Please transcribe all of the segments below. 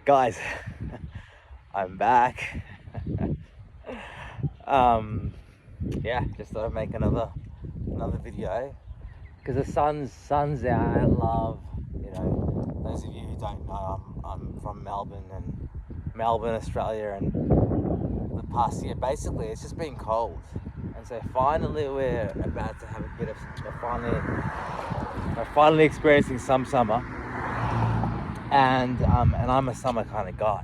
Guys, I'm back. Yeah, just thought I'd make another video because the sun's out. I love, those of you who don't know, I'm from Melbourne, Australia, and the past year basically it's just been cold, and so finally we're about to have a bit of we're finally experiencing some summer, and I'm a summer kind of guy.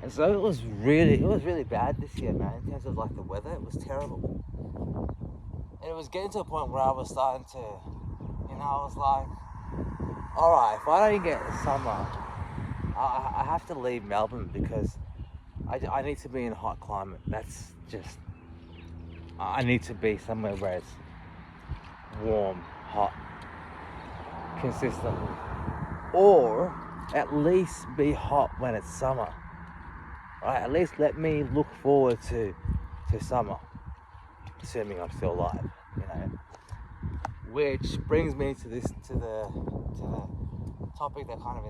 And so it was really bad this year, man, in terms of like the weather. It was terrible. And it was getting to a point where I was starting to, I was like, all right, if I don't get summer, I have to leave Melbourne because I need to be in a hot climate. That's just, I need to be somewhere where it's warm, hot, consistently. Or at least be hot when it's summer. Right, at least let me look forward to summer, assuming I'm still alive, Which brings me to the topic that kind of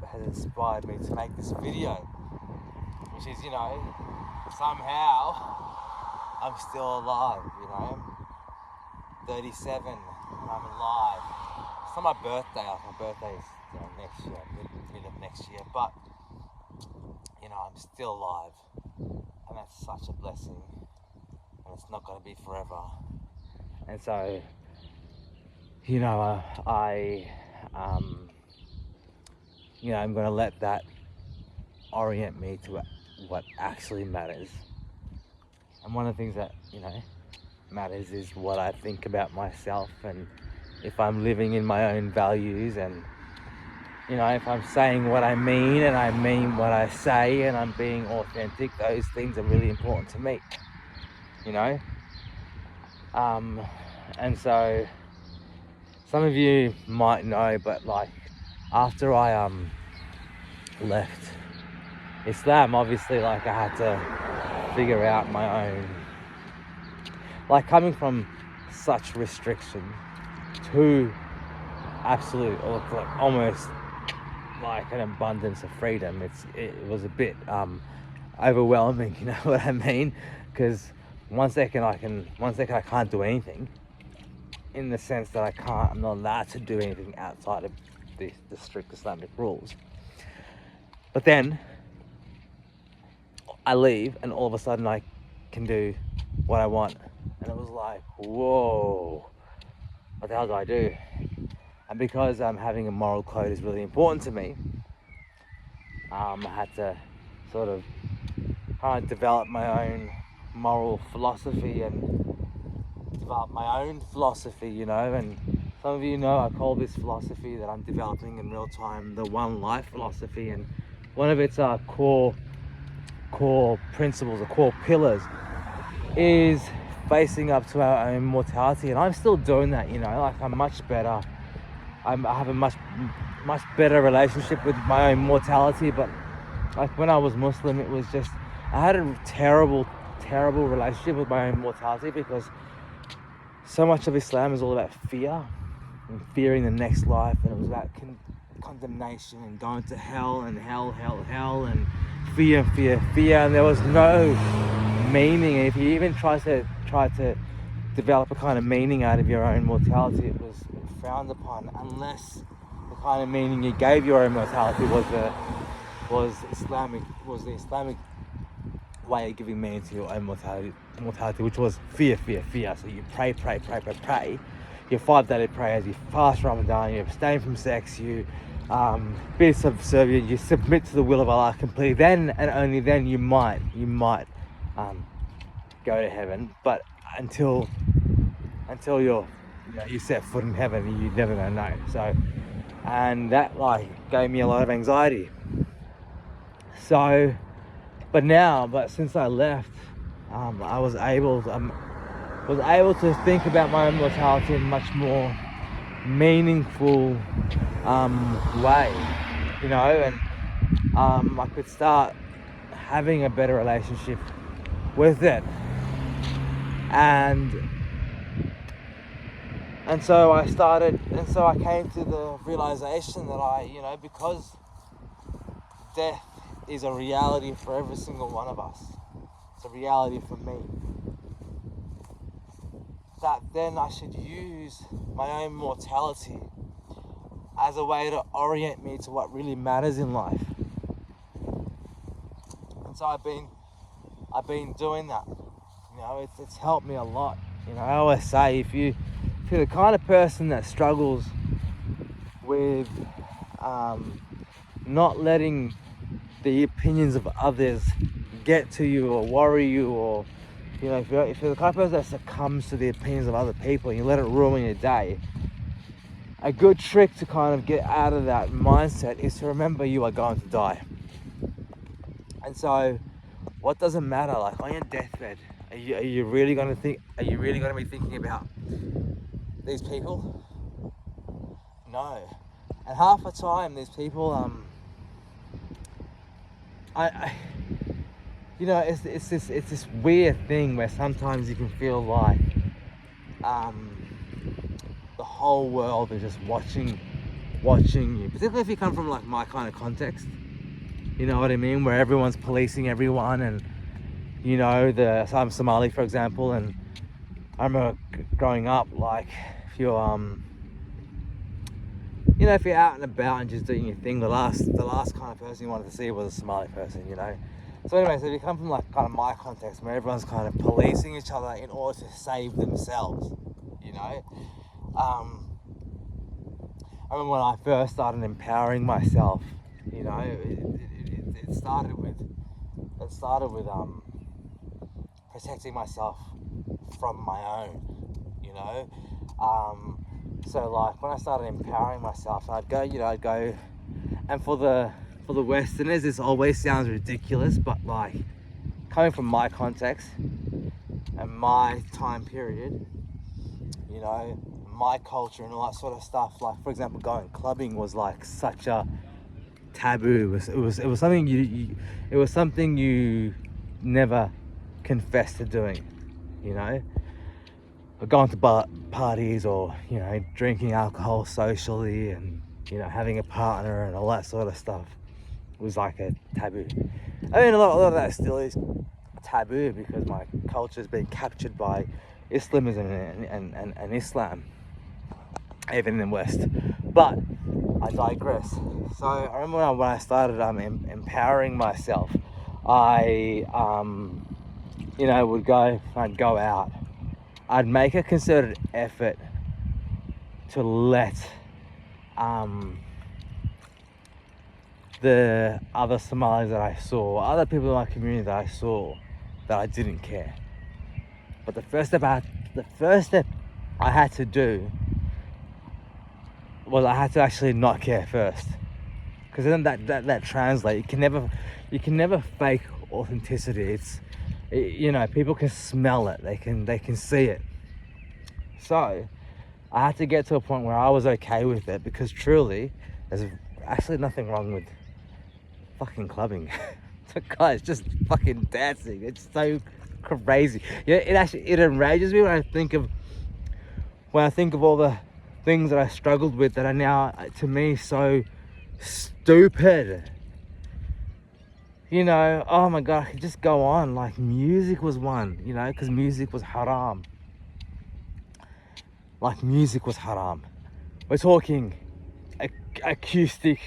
has inspired me to make this video, which is, somehow I'm still alive, 37, I'm alive. It's not my birthday. My birthday is next year, mid of next year, but I'm still alive, and that's such a blessing, and it's not going to be forever. And so, I'm going to let that orient me to what actually matters. And one of the things that, matters is what I think about myself, and if I'm living in my own values, and if I'm saying what I mean and I mean what I say and I'm being authentic, those things are really important to me, and so some of you might know, but like after I left Islam, obviously, like I had to figure out my own, like coming from such restriction to absolute, or like almost like an abundance of freedom. It was a bit overwhelming, you know what I mean? Because one second I can't do anything, in the sense that I'm not allowed to do anything outside of the strict Islamic rules. But then I leave, and all of a sudden I can do what I want, and it was like, whoa, what the hell do I do? And because having a moral code is really important to me, I had to sort of kind of develop my own moral philosophy and develop my own philosophy, and some of you know I call this philosophy that I'm developing in real time the One Life philosophy, and one of its core principles or core pillars is facing up to our own mortality. And I'm still doing that, like I'm much better. I have a much better relationship with my own mortality. But like when I was Muslim, it was just, I had a terrible relationship with my own mortality, because so much of Islam is all about fear and fearing the next life, and it was about condemnation and going to hell and hell and fear, and there was no meaning. And if you even try to develop a kind of meaning out of your own mortality, it was frowned upon, unless the kind of meaning you gave your own mortality was the Islamic way of giving meaning to your own mortality, which was fear. So you pray. Your 5-day prayers, you fast Ramadan, you abstain from sex, you be subservient, you submit to the will of Allah completely. Then and only then you might go to heaven. But until you set foot in heaven, you're never gonna know. So, and that like gave me a lot of anxiety. So, but since I left, I was able to think about my own mortality in a much more meaningful way, and I could start having a better relationship with it, and so I came to the realization that because death is a reality for every single one of us. It's a reality for me. That then I should use my own mortality as a way to orient me to what really matters in life. And so I've been doing that. You know, it's helped me a lot. You know, I always say if you're the kind of person that struggles with not letting the opinions of others get to you or worry you, or you know, if you're the kind of person that succumbs to the opinions of other people and you let it ruin your day, a good trick to kind of get out of that mindset is to remember you are going to die. And so what does it matter? Like on your deathbed, are you really going to be thinking about these people? No. And half the time these people you know, it's this weird thing where sometimes you can feel like the whole world is just watching you, particularly if you come from like my kind of context. You know what I mean? Where everyone's policing everyone, and you know, so I'm Somali, for example, and I remember growing up, like if you're you know, if you're out and about and just doing your thing, the last kind of person you wanted to see was a Somali person, you know. So anyway, so if you come from like kind of my context where everyone's kind of policing each other in order to save themselves, you know. I remember when I first started empowering myself, you know, it started with protecting myself from my own, you know. So like when I started empowering myself, I'd go, and for the Westerners, this always sounds ridiculous, but like coming from my context and my time period, you know, my culture and all that sort of stuff, like for example, going clubbing was like such a taboo. It was something you never confessed to doing, you know. Or going to parties, or you know, drinking alcohol socially, and you know, having a partner and all that sort of stuff was like a taboo. I mean, a lot of that still is taboo because my culture has been captured by Islamism and Islam, even in the West. But I digress. So I remember when I started empowering myself, I you know, I'd go out. I'd make a concerted effort to let the other Somalis that I saw, other people in my community that I saw, that I didn't care. But the first step I had to do was I had to actually not care first, because then that translates. You can never fake authenticity. You know, people can smell it. They can see it. So I had to get to a point where I was okay with it, because truly, there's actually nothing wrong with fucking clubbing. So guys, just fucking dancing. It's so crazy. Yeah, it enrages me when I think of all the things that I struggled with that are now, to me, so stupid. You know, oh my god, I could just go on. Like music was one, you know, because music was haram. Like music was haram. We're talking acoustic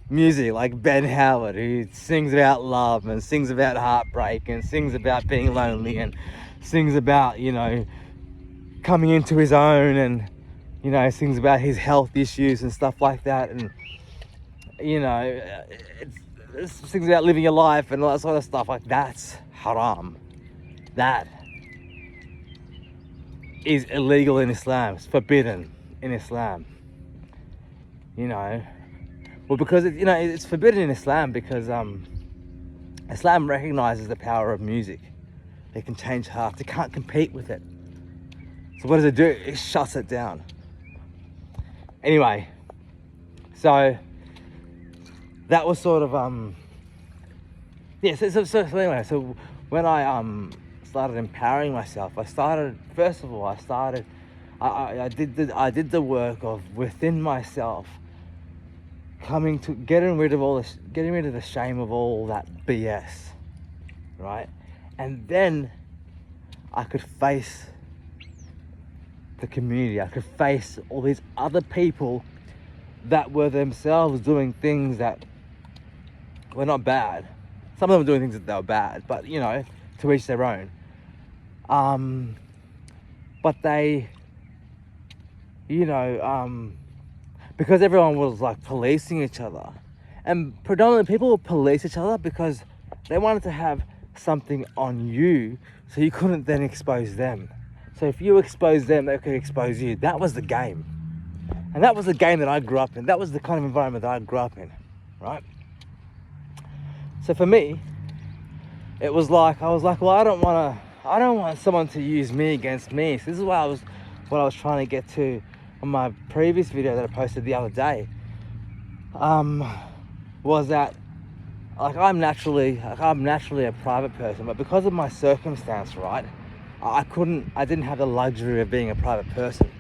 music, like Ben Howard, who sings about love and sings about heartbreak and sings about being lonely and sings about, you know, coming into his own, and you know, sings about his health issues and stuff like that, and you know, it's things about living your life and all that sort of stuff. Like, that's haram. That is illegal in Islam. It's forbidden in Islam. You know, well, because it's forbidden in Islam because Islam recognizes the power of music. It can change hearts. It can't compete with it. So what does it do? It shuts it down. Anyway, so that was sort of yeah. So anyway, so when I started empowering myself, I did the work of within myself getting rid of the shame of all that BS, right? And then I could face the community. I could face all these other people that were themselves doing things that were not bad. Some of them were doing things that were bad, but you know, to each their own. But they, you know, because everyone was like policing each other, and predominantly people would police each other because they wanted to have something on you so you couldn't then expose them. So if you expose them, they could expose you. That was the game. And that was the game that I grew up in. That was the kind of environment that I grew up in, right? So for me, it was like, I was like, well, I don't want someone to use me against me. So this is what I was trying to get to on my previous video that I posted the other day. Was that like I'm naturally a private person, but because of my circumstance, right, I didn't have the luxury of being a private person,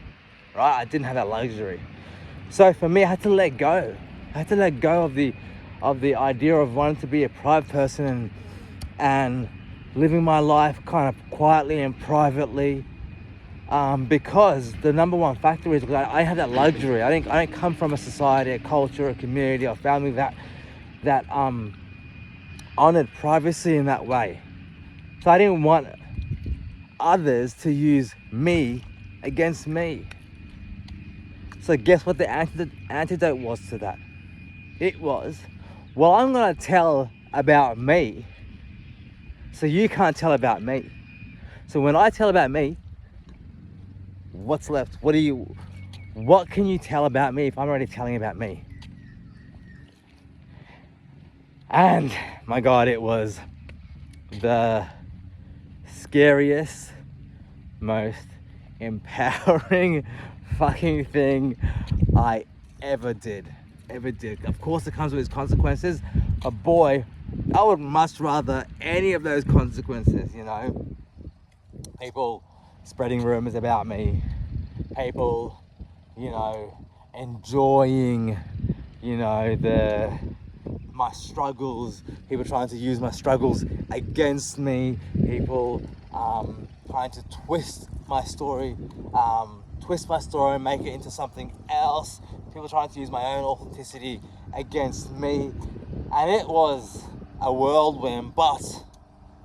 right? I didn't have that luxury. So for me, I had to let go. I had to let go of the idea of wanting to be a private person and living my life kind of quietly and privately, because the number one factor is I have that luxury. I didn't come from a society, a culture, a community, or family that honored privacy in that way. So I didn't want others to use me against me. So guess what the antidote was to that? It was, well, I'm gonna tell about me, so you can't tell about me. So when I tell about me, what's left? What can you tell about me if I'm already telling about me? And my God, it was the scariest, most empowering fucking thing I ever did. Of course it comes with its consequences, but boy, I would much rather any of those consequences, you know. People spreading rumors about me, people, you know, enjoying, you know, my struggles, people trying to use my struggles against me, people trying to twist my story and make it into something else, people trying to use my own authenticity against me. And it was a whirlwind, but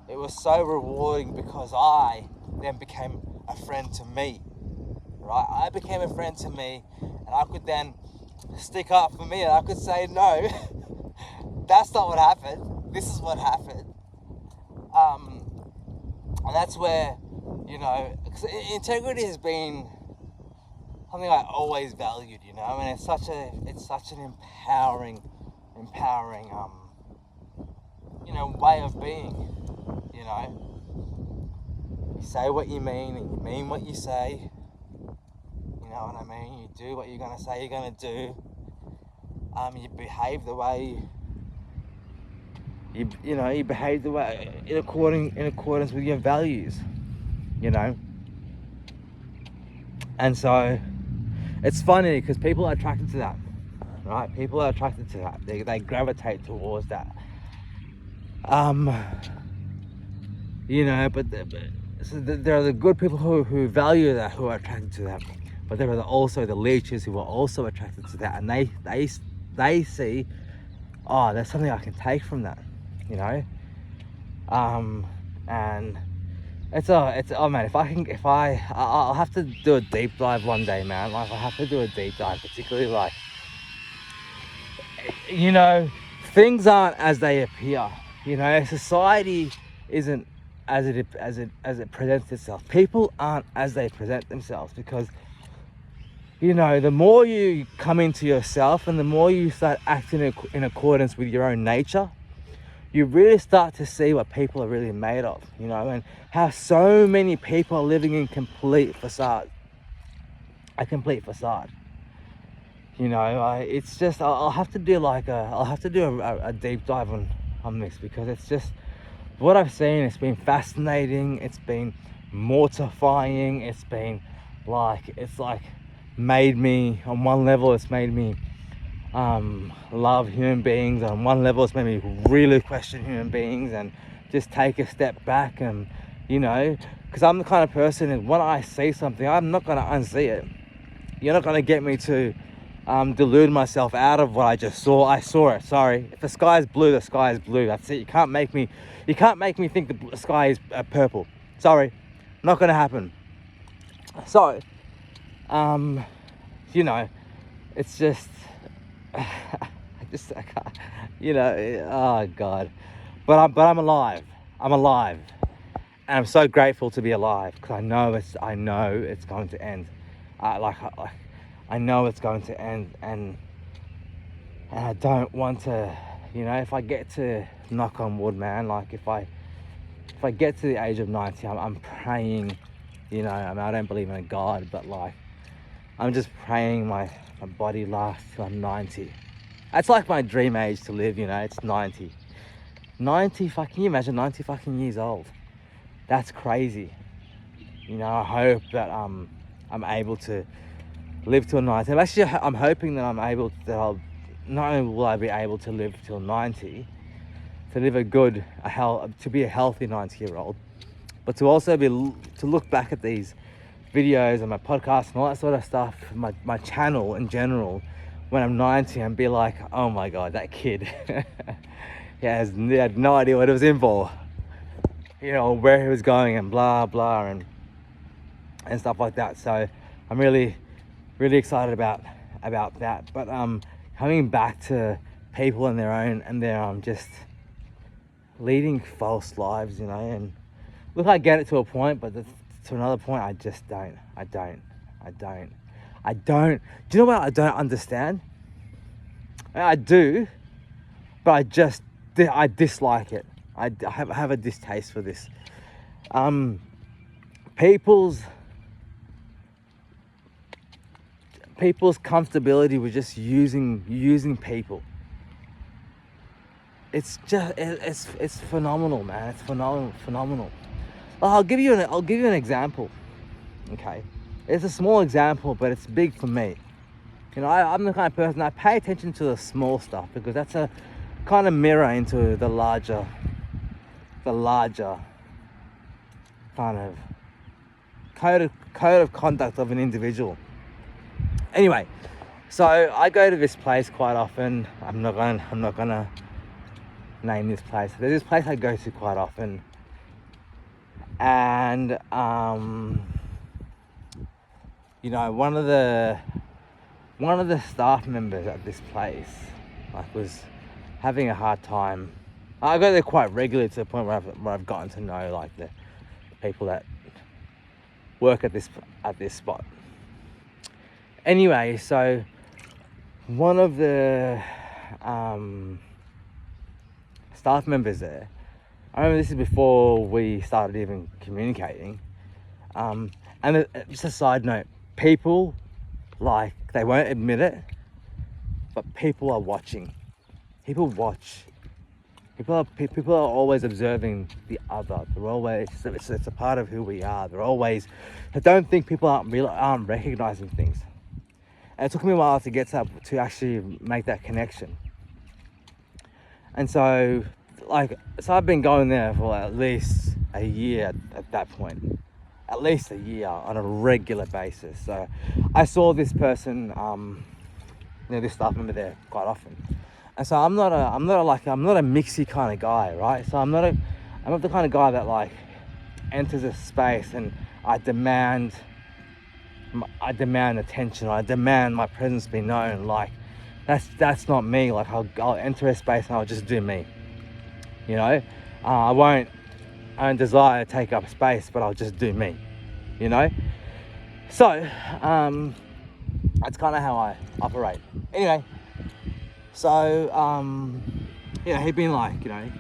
it was so rewarding because I then became a friend to me, right? I became a friend to me, and I could then stick up for me, and I could say, no, that's not what happened. This is what happened. And that's where, you know, integrity has been something I always valued, you know, and it's such an empowering, you know, way of being, you know. You say what you mean and you mean what you say, you know what I mean? You do what you're gonna say you're gonna do. You behave the way you behave the way in accordance with your values, you know. And so it's funny because people are attracted to that, right? People are attracted to that. They gravitate towards that. You know, but there are the good people who value that, who are attracted to that. But there are also the leeches who are also attracted to that, and they see, oh, there's something I can take from that, you know. And it's oh man, I'll have to do a deep dive one day, man. Like I have to do a deep dive, particularly like, you know, things aren't as they appear. You know, society isn't as it presents itself. People aren't as they present themselves, because, you know, the more you come into yourself and the more you start acting in accordance with your own nature, you really start to see what people are really made of, you know, and how so many people are living in a complete facade. You know, it's just, I'll have to do a deep dive on this, because it's just, what I've seen, it's been fascinating, it's been mortifying, it's like made me, on one level, it's made me love human beings. On one level, it's made me really question human beings and just take a step back, and you know, because I'm the kind of person that when I see something, I'm not going to unsee it. You're not going to get me to delude myself out of what I just saw. I saw it. Sorry. If the sky is blue, the sky is blue. That's it. You can't make me think the sky is purple. Sorry, not going to happen. So, you know, it's just, I can't, you know, oh God. But I'm alive. I'm alive, and I'm so grateful to be alive, because I know it's going to end. I know it's going to end, and I don't want to, you know, if I get to, knock on wood, man, like if I get to the age of 90, I'm praying, you know, I mean, I don't believe in a God, but like, I'm just praying my body lasts till I'm 90. That's like my dream age to live, you know, it's 90. 90 fucking, can you imagine 90 fucking years old? That's crazy. You know, I hope that I'm able to live till 90. I'm hoping that not only will I be able to live till 90, to live to be a healthy 90-year-old, but to also to look back at these videos and my podcast and all that sort of stuff, my channel in general, when I'm 90, and be like, oh my God, that kid, he had no idea what it was in for, you know, where he was going, and blah blah, and stuff like that. So I'm really excited about that. But coming back to people and their just leading false lives, you know, and look, I get it to a point, but to another point, I just don't. Do you know what I don't understand? I do, but I dislike it. I have a distaste for this. People's comfortability with just using people. It's phenomenal, man. It's phenomenal. I'll give you an example. Okay, it's a small example, but it's big for me. You know, I'm the kind of person, I pay attention to the small stuff, because that's a kind of mirror into the larger kind of code of conduct of an individual. Anyway, so I go to this place quite often. I'm not gonna name this place. There's this place I go to quite often, and you know, one of the staff members at this place, like, was having a hard time. I go there quite regularly, to the point where I've gotten to know, like, the people that work at this spot. Anyway, so one of the staff members there, I remember this is before we started even communicating, and just a side note, people, like, they won't admit it, but people are watching. People watch. People are always observing the other. They're always, it's a part of who we are. I don't think people aren't recognizing things. And it took me a while to get to actually make that connection. And so I've been going there for at least a year at that point. At least a year on a regular basis. So I saw this person, this staff member there quite often. And so I'm not a mixy kind of guy, right? So I'm not the kind of guy that, like, enters a space and I demand attention, or I demand my presence be known. Like, that's not me. Like, I'll enter a space and I'll just do me. You know, I don't desire to take up space, but I'll just do me. You know, so that's kind of how I operate. Anyway. So, he'd been like, you know,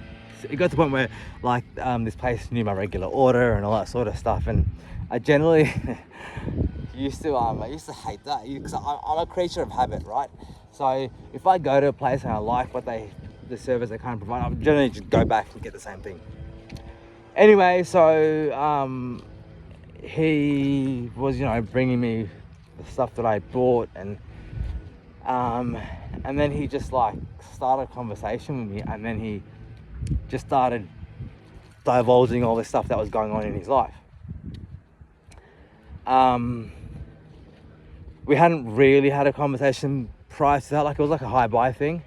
it got to the point where, like, this place knew my regular order and all that sort of stuff, and I generally used to hate that, because I'm a creature of habit, right? So if I go to a place and I like the service they kind of provide, I generally just go back and get the same thing. Anyway, so he was, you know, bringing me the stuff that I bought, and And then he just like started a conversation with me, and then he just started divulging all this stuff that was going on in his life. We hadn't really had a conversation prior to that, like it was like a hi bye thing.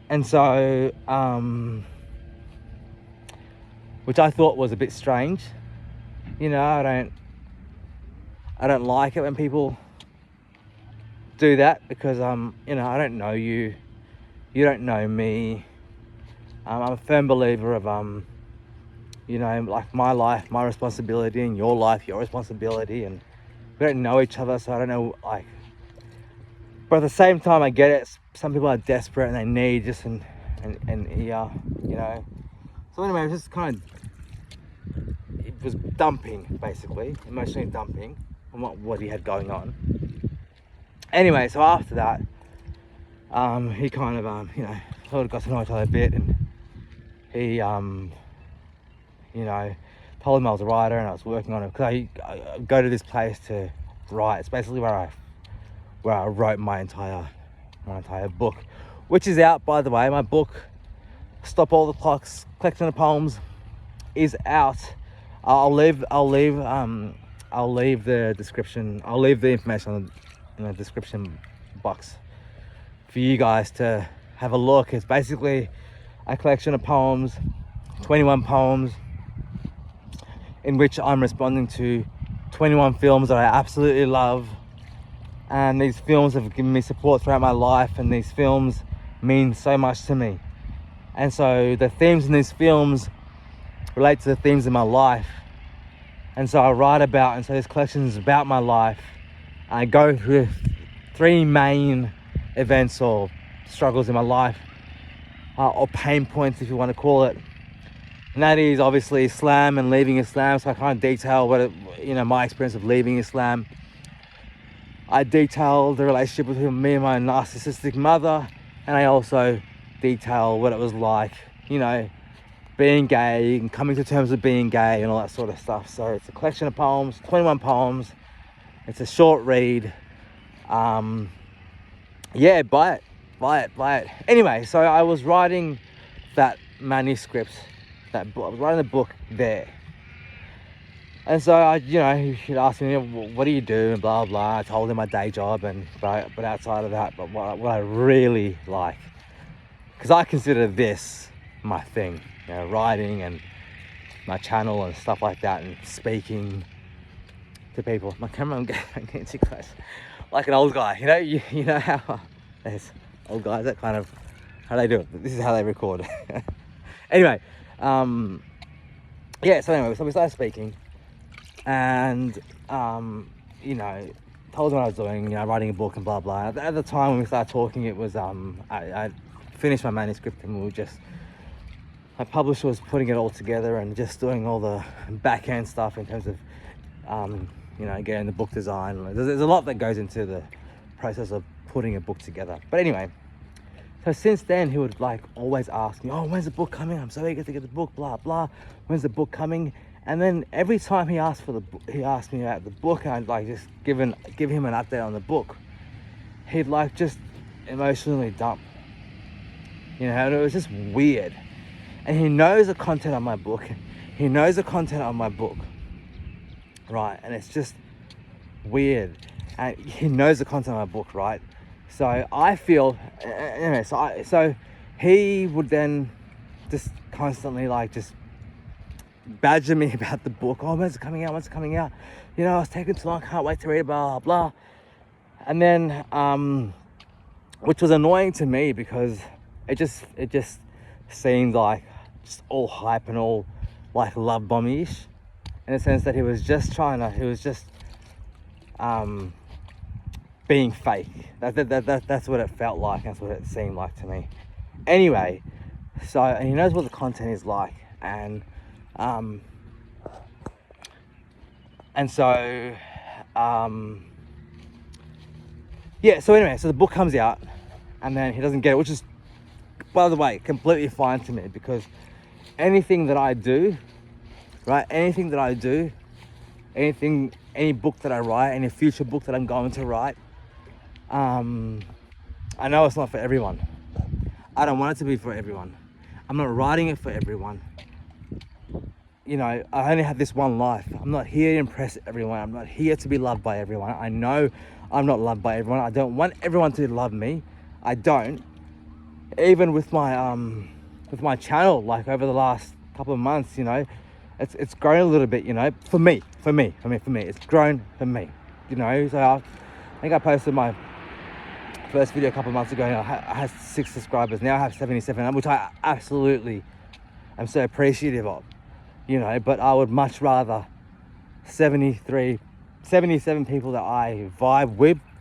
And so, which I thought was a bit strange. You know, I don't like it when people do that, because you know, I don't know you, you don't know me. I'm a firm believer of you know, like my life, my responsibility, and your life, your responsibility, and we don't know each other, so I don't know, like, but at the same time, I get it. Some people are desperate and they need just an ear, you know. So anyway, it was just kind of, it was dumping, basically, emotionally dumping on what he had going on. Anyway, so after that, he kind of, you know, sort of got to know each other a bit, and he, you know, told him I was a writer and I was working on it, because I go to this place to write. It's basically where I wrote my entire book, which is out, by the way. My book, Stop All the Clocks, Collection of Poems, is out. I'll leave the description. I'll leave the information in the description box for you guys to have a look. It's basically a collection of poems, 21 poems, in which I'm responding to 21 films that I absolutely love. And these films have given me support throughout my life, and these films mean so much to me. And so the themes in these films relate to the themes in my life. And so I write about, and so this collection is about my life. I go through 3 main events or struggles in my life, or pain points, if you want to call it. And that is obviously Islam and leaving Islam. So I can't detail my experience of leaving Islam. I detail the relationship between me and my narcissistic mother, and I also detail what it was like, you know, being gay and coming to terms with being gay and all that sort of stuff. So it's a collection of poems, 21 poems. It's a short read. Yeah, buy it. Anyway, so I was writing that manuscript, I was writing the book there. And so he'd ask me, what do you do, and blah, blah. I told him my day job, but outside of that, but what I really like, because I consider this my thing, you know, writing and my channel and stuff like that, and speaking to people. My camera, I'm getting too close, like an old guy, you know how there's old guys that kind of, how they do it. This is how they record. Anyway, so we started speaking. And told him what I was doing, writing a book and blah blah. At the time when we started talking, it was I finished my manuscript, and my publisher was putting it all together and just doing all the back end stuff in terms of getting the book design. There's a lot that goes into the process of putting a book together. But anyway, so since then he would like always ask me, oh, when's the book coming? I'm so eager to get the book, blah blah. When's the book coming? And then every time he asked me about the book, and I'd like just give him an update on the book, he'd like just emotionally dump. And it was just weird. And he knows the content of my book. Right? And it's just weird. And he knows the content of my book, right? So I feel, anyway, so he would then just constantly like just badger me about the book. Oh, when's it coming out? It's taking too long, can't wait to read it, blah blah. And then which was annoying to me, because it just seemed like just all hype and all like love bomb-ish, in the sense that he was just being fake. That's what it felt like. That's what it seemed like to me. Anyway, and he knows what the content is like, and so anyway, so the book comes out, and then he doesn't get it, which is, by the way, completely fine to me, because anything that I do, right, any book that I write, any future book that I'm going to write, I know it's not for everyone. I don't want it to be for everyone. I'm not writing it for everyone. You know, I only have this one life. I'm not here to impress everyone. I'm not here to be loved by everyone. I know I'm not loved by everyone. I don't want everyone to love me. I don't. Even with my channel, like over the last couple of months, you know, it's grown a little bit, you know, for me, it's grown for me, you know. So I think I posted my first video a couple of months ago, and I had 6 subscribers. Now I have 77, which I absolutely am so appreciative of, you know. But I would much rather 77 people that I vibe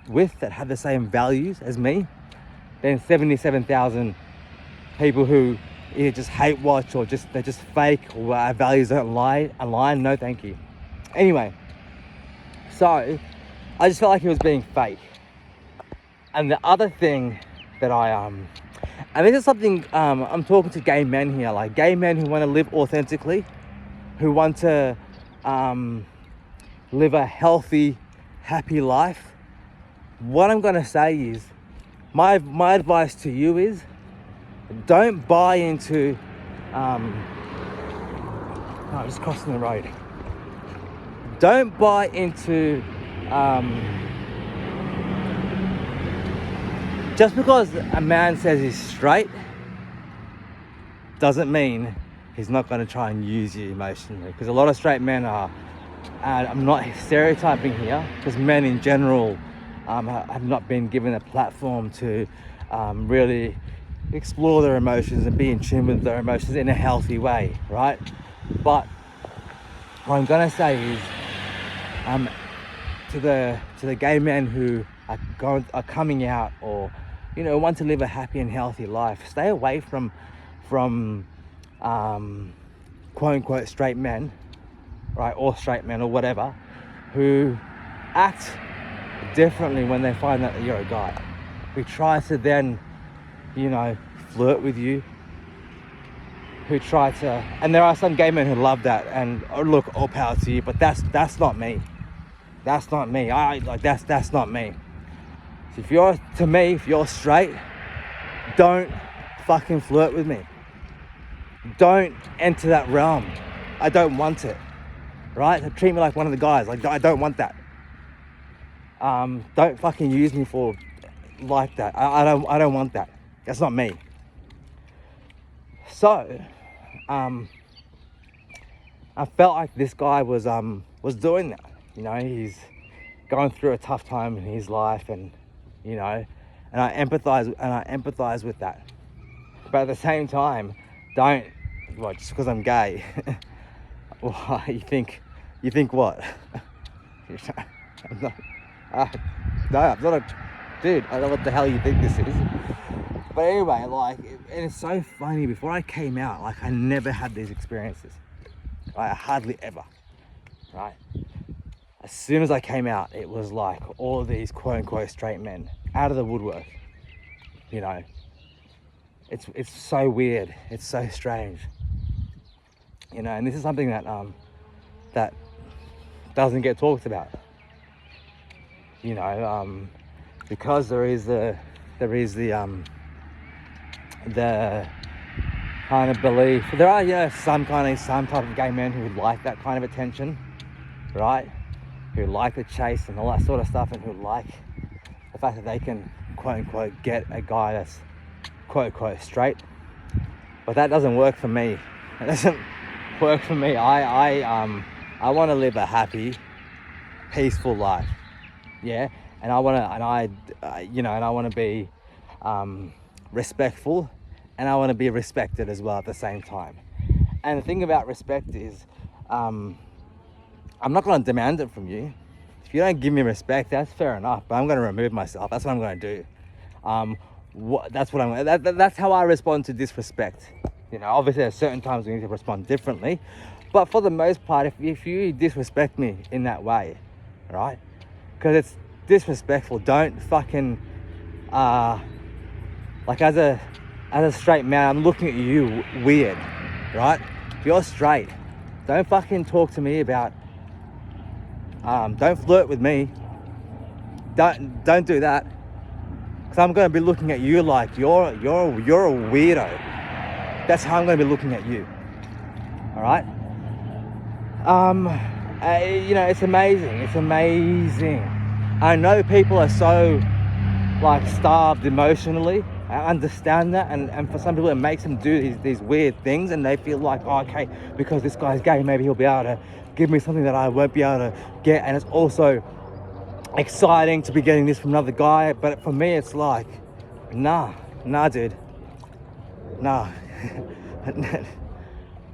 with that have the same values as me than 77,000 people who either just hate watch or they're just fake, or our values don't align. No thank you. Anyway, so I just felt like he was being fake. And the other thing that and this is something, I'm talking to gay men here, like gay men who want to live authentically, who want to live a healthy, happy life. What I'm gonna say is, my advice to you is, don't buy into, I'm just crossing the road. Don't buy into, just because a man says he's straight doesn't mean he's not going to try and use you emotionally. Because a lot of straight men are, and I'm not stereotyping here, because men in general have not been given a platform to really explore their emotions and be in tune with their emotions in a healthy way, right? But what I'm going to say is, to the gay men who are coming out, or, you know, want to live a happy and healthy life, stay away from quote unquote straight men, right, or straight men or whatever, who act differently when they find out that you're a guy, who try to then, you know, flirt with you, who try to, and there are some gay men who love that, and look, all power to you, but that's not me. That's not me. That's not me. So if you're straight, don't fucking flirt with me. Don't enter that realm. I don't want it. Right? So treat me like one of the guys. Like, I don't want that. Don't fucking use me for like that. I don't want that. That's not me. So, I felt like this guy was doing that. You know, he's going through a tough time in his life, and, you know, and I empathize with that. But at the same time, don't, well, just because I'm gay, well, you think what? I'm not a dude. I don't know what the hell you think this is. But anyway, like, and it's so funny. Before I came out, like, I never had these experiences. I hardly ever. Right? As soon as I came out, it was like all of these quote unquote straight men out of the woodwork. You know, it's so weird. It's so strange. You know, and this is something that that doesn't get talked about. You know, because there is the kind of belief. There are, yeah, some type of gay men who would like that kind of attention, right? Who like the chase and all that sort of stuff, and who like the fact that they can quote unquote get a guy that's quote unquote straight. But that doesn't work for me. It doesn't work for me. I want to live a happy, peaceful life. Yeah, and I want to be respectful, and I want to be respected as well at the same time. And the thing about respect is, I'm not going to demand it from you. If you don't give me respect, that's fair enough, but I'm going to remove myself. That's what I'm going to do. That's how I respond to disrespect. You know, obviously there's certain times we need to respond differently, but for the most part, if you disrespect me in that way, right? Because it's disrespectful. Don't fucking, like, as a straight man, I'm looking at you weird, right? If you're straight, don't fucking talk to me about, don't flirt with me. Don't do that. Because I'm going to be looking at you like you're a weirdo. That's how I'm going to be looking at you. All right. You know, it's amazing. It's amazing. I know people are so like starved emotionally. I understand that, and for some people it makes them do these weird things, and they feel like, oh, okay, because this guy's gay, maybe he'll be able to give me something that I won't be able to get. And it's also exciting to be getting this from another guy, but for me it's like, nah dude, nah.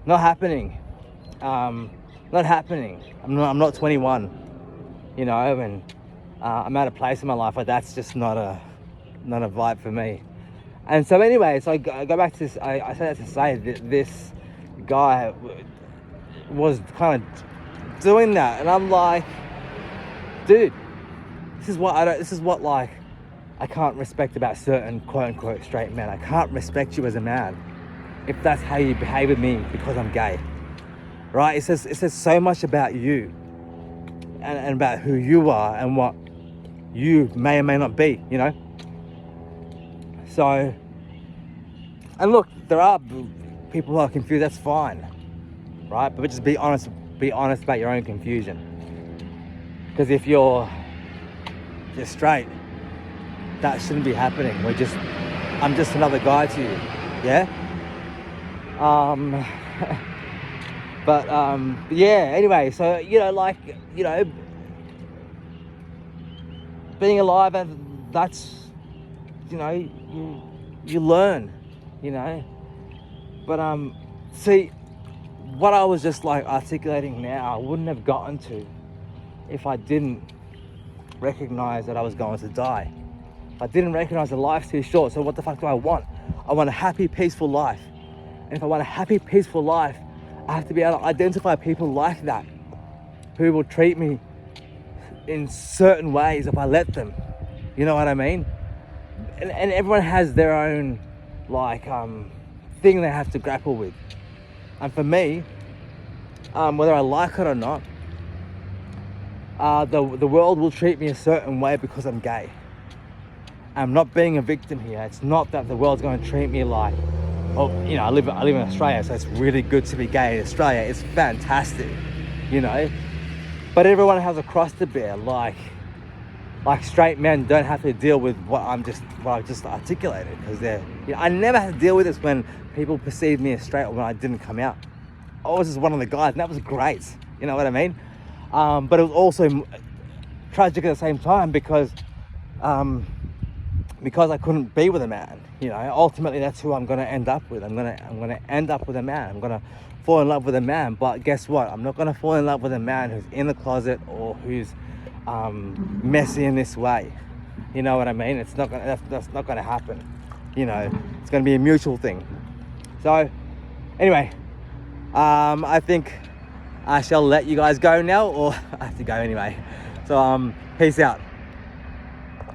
Not happening. Not happening. I'm not 21, you know, and I'm at a place in my life where that's just not a vibe for me. And so anyway, so I go back to this. I say that to say that this guy was kind of doing that, and I'm like, dude, this is what like I can't respect about certain quote unquote straight men. I can't respect you as a man if that's how you behave with me because I'm gay, right? It says so much about you and about who you are and what you may or may not be, you know. So, and look, there are people who are confused. That's fine, right? But just be honest about your own confusion. Because if you're straight, that shouldn't be happening. I'm just another guy to you, yeah. But yeah. Anyway, so you know, like, you know, being alive, that's, you know, you learn, you know. But see, what I was just like articulating now, I wouldn't have gotten to if I didn't recognize that I was going to die. If I didn't recognize that life's too short. So what the fuck do I want? I want a happy, peaceful life. And if I want a happy, peaceful life, I have to be able to identify people like that, who will treat me in certain ways if I let them. You know what I mean? And everyone has their own like thing they have to grapple with. And for me, whether I like it or not, the world will treat me a certain way because I'm gay. I'm not being a victim here. It's not that the world's going to treat me like, oh, you know, I live in Australia, so it's really good to be gay in Australia. It's fantastic, you know. But everyone has a cross to bear. Like straight men don't have to deal with what I've just articulated, because you know, I never had to deal with this when people perceived me as straight or when I didn't come out. I was just one of the guys, and that was great. You know what I mean? But it was also tragic at the same time because I couldn't be with a man. You know, ultimately that's who I'm going to end up with. I'm going to end up with a man. I'm going to fall in love with a man. But guess what? I'm not going to fall in love with a man who's in the closet or who's messy in this way. You know what I mean? It's not gonna, that's not going to happen. You know, it's going to be a mutual thing. So anyway, I think I shall let you guys go now, or I have to go anyway. So peace out.